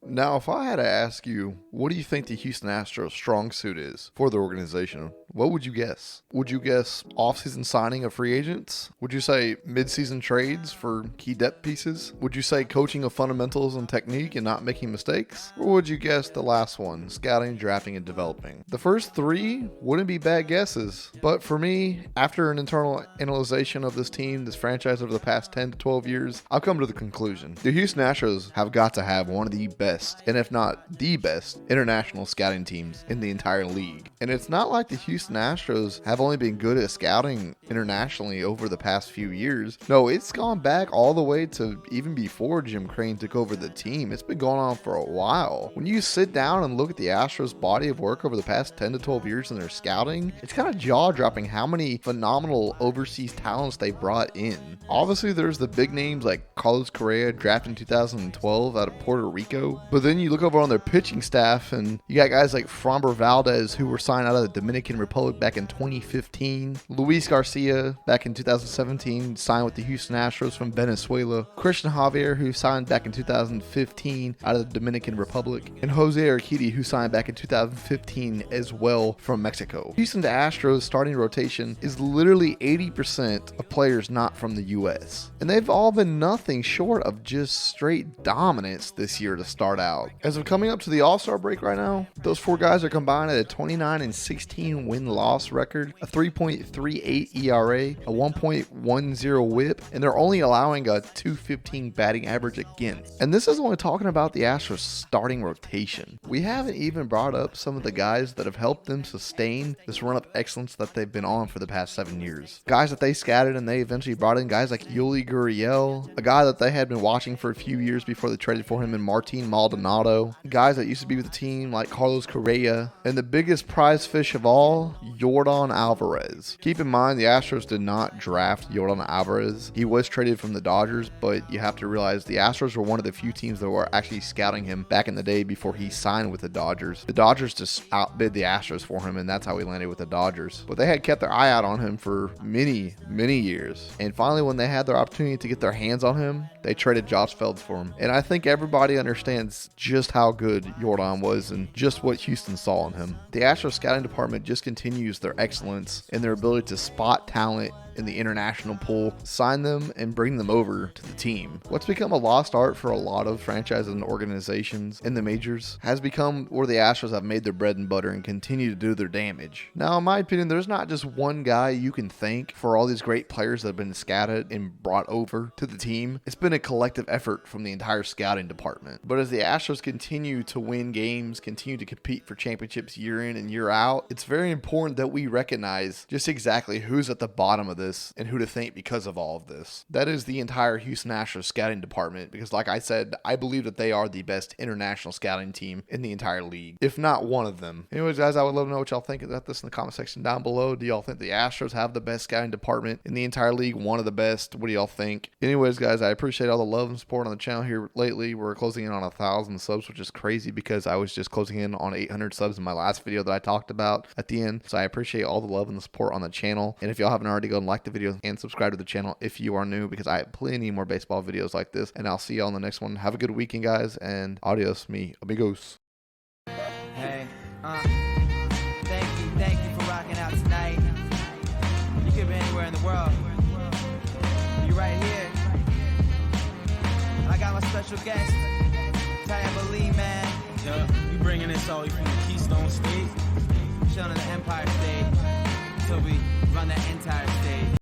Now, if I had to ask you, what do you think the Houston Astros strong suit is for the organization? What would you guess? Would you guess offseason signing of free agents? Would you say midseason trades for key depth pieces? Would you say coaching of fundamentals and technique and not making mistakes? Or would you guess the last one, scouting, drafting, and developing? The first three wouldn't be bad guesses, but for me, after an internal analyzation of this team, this franchise over the past 10 to 12 years, I've come to the conclusion. The Houston Astros have got to have one of the best, and if not the best, international scouting teams in the entire league. And it's not like the Houston Astros have only been good at scouting internationally over the past few years. No, it's gone back all the way to even before Jim Crane took over the team. It's been going on for a while. When you sit down and look at the Astros body of work over the past 10 to 12 years in their scouting, it's kind of jaw-dropping how many phenomenal overseas talents they brought in. Obviously, there's the big names like Carlos Correa, drafted in 2012 out of Puerto Rico. But then you look over on their pitching staff and you got guys like Framber Valdez, who were signed out of the Dominican Republic back in 2015. Luis Garcia back in 2017 signed with the Houston Astros from Venezuela. Christian Javier, who signed back in 2015 out of the Dominican Republic. And Jose Urquidy, who signed back in 2015 as well from Mexico. Houston Astros starting rotation is literally 80% of players not from the U.S. And they've all been nothing short of just straight dominance this year to start out. As of coming up to the All-Star break right now, those four guys are combined at a 29-16 win-loss record, a 3.38 ERA, a 1.10 whip, and they're only allowing a 215 batting average against. And this is only talking about the Astros starting rotation. We haven't even brought up some of the guys that have helped them sustain this run of excellence that they've been on for the past 7 years. Guys that they scouted and they eventually brought in, guys like Yuli Gurriel, a guy that they had been watching for a few years before they traded for him, in Martin Maldonado, guys that used to be with the team like Carlos Correa, and the biggest prize fish of all, Yordan Alvarez. Keep in mind, the Astros did not draft Yordan Alvarez. He was traded from the Dodgers, but you have to realize the Astros were one of the few teams that were actually scouting him back in the day before he signed with the Dodgers. The Dodgers just outbid the Astros for him, and that's how he landed with the Dodgers. But they had kept their eye out on him for many years. And finally, when they had their opportunity to get their hands on him, they traded Josh Felds for him. And I think everybody understands just how good Yordan was and just what Houston saw in him. The Astros scouting department just continues their excellence and their ability to spot talent in the international pool, sign them, and bring them over to the team. What's become a lost art for a lot of franchises and organizations in the majors has become where the Astros have made their bread and butter and continue to do their damage. Now, in my opinion, there's not just one guy you can thank for all these great players that have been scouted and brought over to the team. It's been a collective effort from the entire scouting department. But as the Astros continue to win games, continue to compete for championships year in and year out, it's very important that we recognize just exactly who's at the bottom of this and who to thank because of all of this. That is the entire Houston Astros scouting department, because like I said, I believe that they are the best international scouting team in the entire league, if not one of them. Anyways, guys, I would love to know what y'all think about this in the comment section down below. Do y'all think the Astros have the best scouting department in the entire league, one of the best? What do y'all think? Anyways, guys, I appreciate all the love and support on the channel here lately. We're closing in on 1,000 subs, which is crazy because I was just closing in on 800 subs in my last video that I talked about at the end. So I appreciate all the love and the support on the channel. And if y'all haven't already, go and like the video and subscribe to the channel if you are new, because I have plenty more baseball videos like this. And I'll see y'all in the next one. Have a good weekend, guys, and adios, mi amigos. Hey, thank you for rocking out tonight. You could be anywhere in the world. You right here. And I got my special guest, Tyler Lee, man. Yeah, you bringing this all from the Keystone State? Chilling in the Empire State. So we run the entire state.